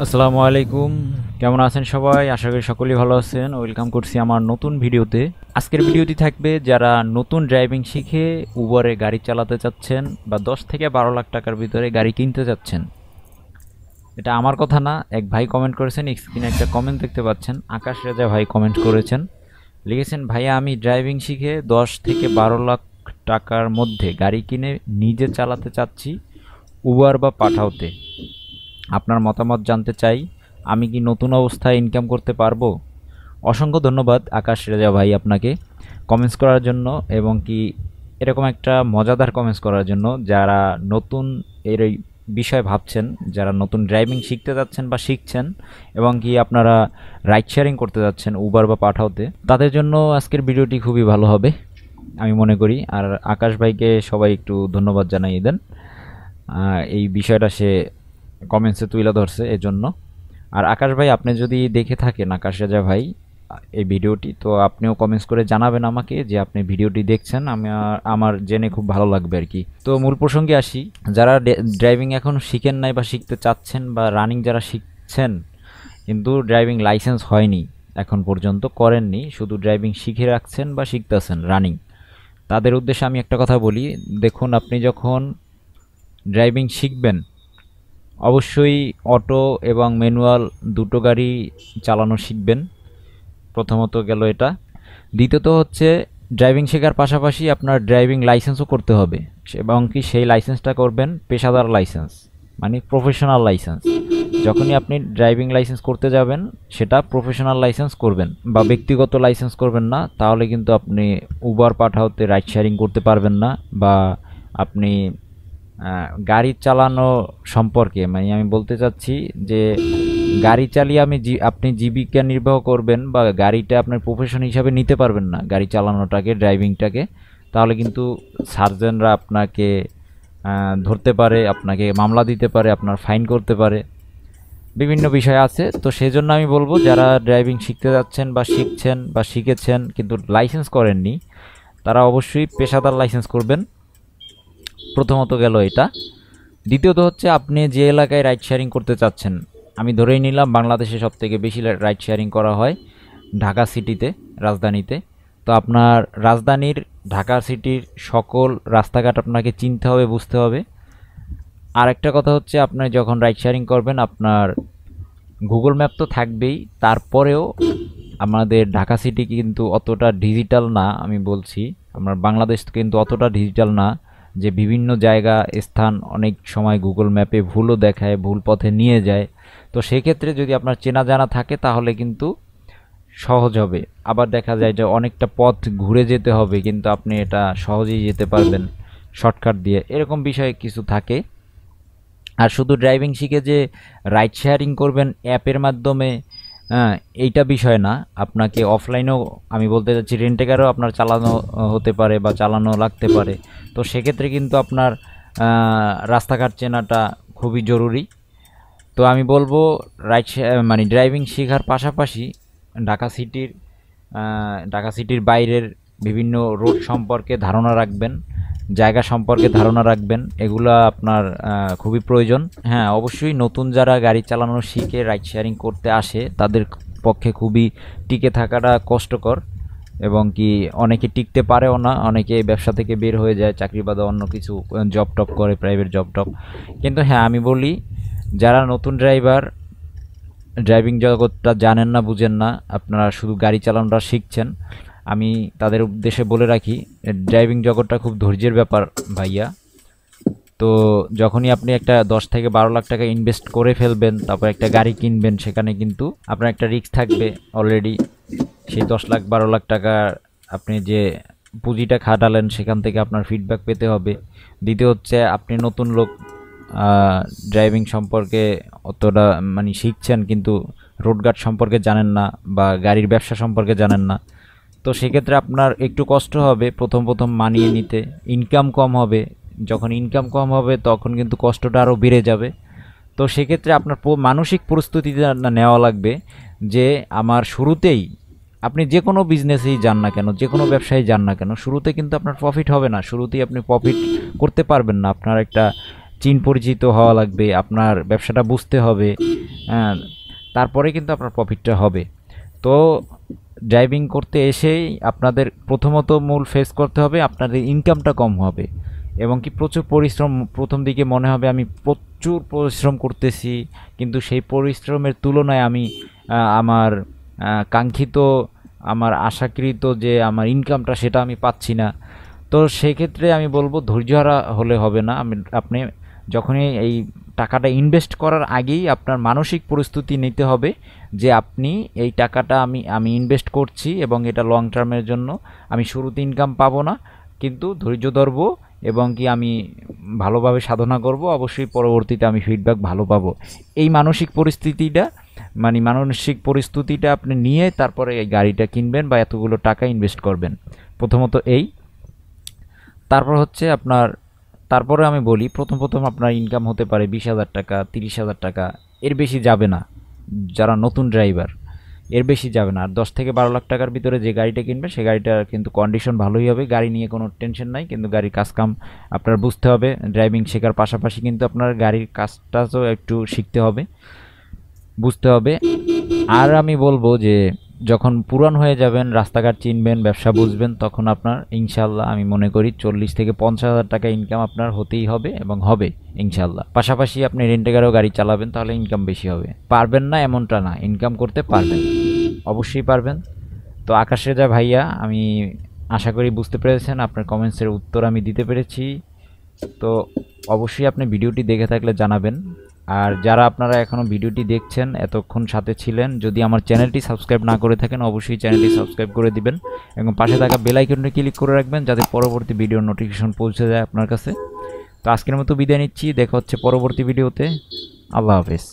আসসালামু আলাইকুম। কেমন আছেন সবাই? আশা করি সকলেই ভালো আছেন। ওয়েলকাম করছি আমার নতুন ভিডিওতে। আজকের ভিডিওটি থাকবে যারা নতুন ড্রাইভিং শিখে উবারে গাড়ি চালাতে চাচ্ছেন বা 10 থেকে 12 লাখ টাকার ভিতরে গাড়ি কিনতে চাচ্ছেন। এটা আমার কথা না, এক ভাই কমেন্ট করেছেন। স্ক্রিনে একটা কমেন্ট দেখতে পাচ্ছেন, আকাশ রেজা ভাই কমেন্ট করেছেন। লিখেছেন, ভাইয়া আমি ড্রাইভিং শিখে 10 থেকে 12 লাখ টাকার মধ্যে গাড়ি কিনে নিজে চালাতে চাচ্ছি উবার বা পাঠাওতে। আপনার মতামত জানতে চাই, আমি কি নতুন অবস্থায় ইনকাম করতে পারবো? অসংখ্য ধন্যবাদ আকাশ রেজা ভাই আপনাকে কমেন্টস করার জন্য, এবং কি এরকম একটা মজাদার কমেন্টস করার জন্য। যারা নতুন এর এই বিষয় ভাবছেন, যারা নতুন ড্রাইভিং শিখতে যাচ্ছেন বা শিখছেন, এবং কি আপনারা রাইড শেয়ারিং করতে যাচ্ছেন উবার বা পাঠাওতে, তাদের জন্য আজকের ভিডিওটি খুবই ভালো হবে আমি মনে করি। আর আকাশ ভাইকে সবাই একটু ধন্যবাদ জানাই দেন, এই বিষয়টা সে কমেন্টসে তুলে ধরছে এজন্য। আর আকাশ ভাই, আপনি যদি দেখে থাকেন, আকাশ রাজা ভাই, এই ভিডিওটি, তো আপনিও কমেন্টস করে জানাবেন আমাকে যে আপনি ভিডিওটি দেখছেন। আমার জেনে খুব ভালো লাগবে আর কি। তো মূল প্রসঙ্গে আসি, যারা ড্রাইভিং এখন শিখেন নাই বা শিখতে চাচ্ছেন, বা রানিং যারা শিখছেন কিন্তু ড্রাইভিং লাইসেন্স হয়নি, এখন পর্যন্ত করেননি, শুধু ড্রাইভিং শিখে রাখছেন বা শিখতেছেন রানিং, তাদের উদ্দেশ্যে আমি একটা কথা বলি। দেখুন, আপনি যখন ড্রাইভিং শিখবেন অবশ্যই অটো এবং ম্যানুয়াল দুটো গাড়ি চালানো শিখবেন। প্রথমত গেল এটা। দ্বিতীয়ত হচ্ছে, ড্রাইভিং শেখার পাশাপাশি আপনার ড্রাইভিং লাইসেন্সও করতে হবে, এবং কি সেই লাইসেন্সটা করবেন পেশাদার লাইসেন্স, মানে প্রফেশনাল লাইসেন্স। যখনই আপনি ড্রাইভিং লাইসেন্স করতে যাবেন, সেটা প্রফেশনাল লাইসেন্স করবেন, বা ব্যক্তিগত লাইসেন্স করবেন না। তাহলে কিন্তু আপনি উবার পাঠাওতে রাইড শেয়ারিং করতে পারবেন না, বা আপনি গাড়ি চালানো সম্পর্কে, মানে আমি বলতে চাচ্ছি যে গাড়ি চালিয়ে আপনি জীবিকা নির্বাহ করবেন, বা গাড়িটা আপনার প্রফেশন হিসাবে নিতে পারবেন না গাড়ি চালানোটাকে, ড্রাইভিংটাকে। তাহলে কিন্তু সার্জেনরা আপনাকে ধরতে পারে, আপনাকে মামলা দিতে পারে, আপনার ফাইন করতে পারে, বিভিন্ন বিষয় আছে। তো সেই জন্য আমি বলবো, যারা ড্রাইভিং শিখতে যাচ্ছেন বা শিখছেন বা শিখেছেন কিন্তু লাইসেন্স করেননি, তারা অবশ্যই পেশাদার লাইসেন্স করবেন। প্রথমত গেল এটা। দ্বিতীয়ত হচ্ছে, আপনি যে এলাকায় রাইড শেয়ারিং করতে চাচ্ছেন, আমি ধরেই নিলাম বাংলাদেশে সবথেকে বেশি রাইড শেয়ারিং করা হয় ঢাকা সিটিতে, রাজধানীতে। তো আপনার রাজধানীর ঢাকা সিটির সকল রাস্তাঘাট আপনাকে চিনতে হবে, বুঝতে হবে। আর একটা কথা হচ্ছে, আপনি যখন রাইড শেয়ারিং করবেন, আপনার গুগল ম্যাপ তো থাকবেই, তারপরেও আমাদের ঢাকা সিটি কিন্তু অতটা ডিজিটাল না। আমি বলছি, আমার বাংলাদেশ কিন্তু অতটা ডিজিটাল না, যে বিভিন্ন জায়গা স্থান অনেক সময় গুগল ম্যাপে ভুলও দেখায়, ভুল পথে নিয়ে যায়। তো সেক্ষেত্রে যদি আপনার চেনা জানা থাকে তাহলে কিন্তু সহজ হবে। আবার দেখা যায় যে অনেকটা পথ ঘুরে যেতে হবে, কিন্তু আপনি এটা সহজেই যেতে পারবেন শর্টকাট দিয়ে, এরকম বিষয় কিছু থাকে। আর শুধু ড্রাইভিং শিখে যে রাইড শেয়ারিং করবেন অ্যাপের মাধ্যমে, হ্যাঁ, এইটা বিষয় না। আপনাকে অফলাইনেও, আমি বলতে চাচ্ছি, রেন্টেকারও আপনার চালানো হতে পারে বা চালানো লাগতে পারে। তো সেক্ষেত্রে কিন্তু আপনার রাস্তাঘাট চেনাটা খুবই জরুরি। তো আমি বলবো, মানে ড্রাইভিং শেখার পাশাপাশি ঢাকা সিটির বাইরের বিভিন্ন রোড সম্পর্কে ধারণা রাখবেন, জায়গা সম্পর্কে ধারণা রাখবেন, এগুলো আপনার খুবই প্রয়োজন। হ্যাঁ, অবশ্যই নতুন যারা গাড়ি চালানো শিখে রাইড শেয়ারিং করতে আসে, তাদের পক্ষে খুবই টিকে থাকাটা কষ্টকর, এবং কি অনেকে টিকতে পারেও না, অনেকে এই ব্যবসা থেকে বের হয়ে যায়, চাকরি বাদে অন্য কিছু জব টপ করে, প্রাইভেট জব টপ। কিন্তু হ্যাঁ, আমি বলি, যারা নতুন ড্রাইভার, ড্রাইভিং জগৎটা জানেন না, বুঝেন না, আপনারা শুধু গাড়ি চালানোটা শিখছেন, আমি তাদের উদ্দেশ্যে বলে রাখি, ড্রাইভিং জগৎটা খুব ধৈর্যের ব্যাপার ভাইয়া। তো যখনই আপনি একটা 10 থেকে 12 লাখ টাকা ইনভেস্ট করে ফেলবেন, তারপর একটা গাড়ি কিনবেন, সেখানে কিন্তু আপনার একটা রিস্ক থাকবে অলরেডি। সেই 10 লাখ 12 লাখ টাকা আপনি যে পুঁজিটা খাটালেন, সেখান থেকে আপনার ফিডব্যাক পেতে হবে। দ্বিতীয় হচ্ছে, আপনি নতুন লোক, ড্রাইভিং সম্পর্কে অতটা মানে শিখছেন কিন্তু রোডঘাট সম্পর্কে জানেন না, বা গাড়ির ব্যবসা সম্পর্কে জানেন না। তো সেক্ষেত্রে আপনার একটু কষ্ট হবে প্রথম প্রথম মানিয়ে নিতে, ইনকাম কম হবে। যখন ইনকাম কম হবে তখন কিন্তু কষ্টটা আরও বেড়ে যাবে। তো সেক্ষেত্রে আপনার মানসিক প্রস্তুতিটা নেওয়া লাগবে, যে আমার শুরুতেই, আপনি যে কোনো বিজনেসেই যান না কেন, যে কোনো ব্যবসায় যান না কেন, শুরুতে কিন্তু আপনার প্রফিট হবে না, শুরুতেই আপনি প্রফিট করতে পারবেন না। আপনার একটা চিন পরিচিত হওয়া লাগবে, আপনার ব্যবসাটা বুঝতে হবে, তারপরে কিন্তু আপনার প্রফিটটা হবে। তো ড্রাইভিং করতে এসেই আপনাদের প্রথমত মূল ফেস করতে হবে আপনাদের ইনকামটা কম হবে এবং কি প্রচুর পরিশ্রম। প্রথম দিকে মনে হবে আমি প্রচুর পরিশ্রম করতেছি, কিন্তু সেই পরিশ্রমের তুলনায় আমি আমার কাঙ্ক্ষিত, আমার আশাকৃত যে আমার ইনকামটা সেটা আমি পাচ্ছি না। তো সেক্ষেত্রে আমি বলবো ধৈর্যহারা হলে হবে না। আপনি যখনই এই টাকাটা ইনভেস্ট করার আগেই আপনার মানসিক প্রস্তুতি নিতে হবে যে আপনি এই টাকাটা আমি ইনভেস্ট করছি এবং এটা লং টার্মের জন্য। আমি শুরুতে ইনকাম পাবো না, কিন্তু ধৈর্য ধরবো এবং কি আমি ভালোভাবে সাধনা করব, অবশ্যই পরবর্তীতে আমি ফিডব্যাক ভালো পাবো। এই মানসিক পরিস্থিতিটা আপনি নিয়ে তারপরে এই গাড়িটা কিনবেন বা এতগুলো টাকা ইনভেস্ট করবেন। প্রথমত এই, তারপর হচ্ছে আপনার, তারপরে আমি বলি প্রথম আপনার ইনকাম হতে পারে 20,000 টাকা, 30,000 টাকা, এর বেশি যাবে না। যারা নতুন ড্রাইভার এর বেশি যাবে না। আর 10 থেকে 12 লাখ টাকার ভিতরে যে গাড়িটা কিনবে সে গাড়িটার কিন্তু কন্ডিশন ভালোই হবে, গাড়ি নিয়ে কোনো টেনশন নাই। কিন্তু গাড়ির কাজকাম আপনার বুঝতে হবে, ড্রাইভিং শেখার পাশাপাশি কিন্তু আপনার গাড়ির কাজটাও একটু শিখতে হবে, বুঝতে হবে। আর আমি বলবো যে যখন পুরান হয়ে যাবেন, রাস্তাঘাট চিনবেন, ব্যবসা বুঝবেন, তখন আপনার ইনশাল্লাহ আমি মনে করি 40 থেকে 50,000 টাকা ইনকাম আপনার হতেই হবে এবং হবে ইনশাল্লাহ। পাশাপাশি আপনি রেন্টেকারও গাড়ি চালাবেন, তাহলে ইনকাম বেশি হবে। পারবেন না এমনটা না, ইনকাম করতে পারবেন, অবশ্যই পারবেন। তো আকাশ রেজা ভাইয়া, আমি আশা করি বুঝতে পেরেছেন, আপনার কমেন্টসের উত্তর আমি দিতে পেরেছি। তো অবশ্যই আপনি ভিডিওটি দেখে থাকলে জানাবেন। আর যারা আপনারা এখনও ভিডিওটি দেখছেন, এতক্ষণ সাথে ছিলেন, যদি আমার চ্যানেলটি সাবস্ক্রাইব না করে থাকেন অবশ্যই চ্যানেলটি সাবস্ক্রাইব করে দিবেন এবং পাশে থাকা বেল আইকনটি ক্লিক করে রাখবেন যাতে পরবর্তী ভিডিওর নোটিফিকেশন পৌঁছে যায় আপনার কাছে। তো আজকের মতো বিদায় নিচ্ছি, দেখা হচ্ছে পরবর্তী ভিডিওতে। আল্লাহ হাফেজ।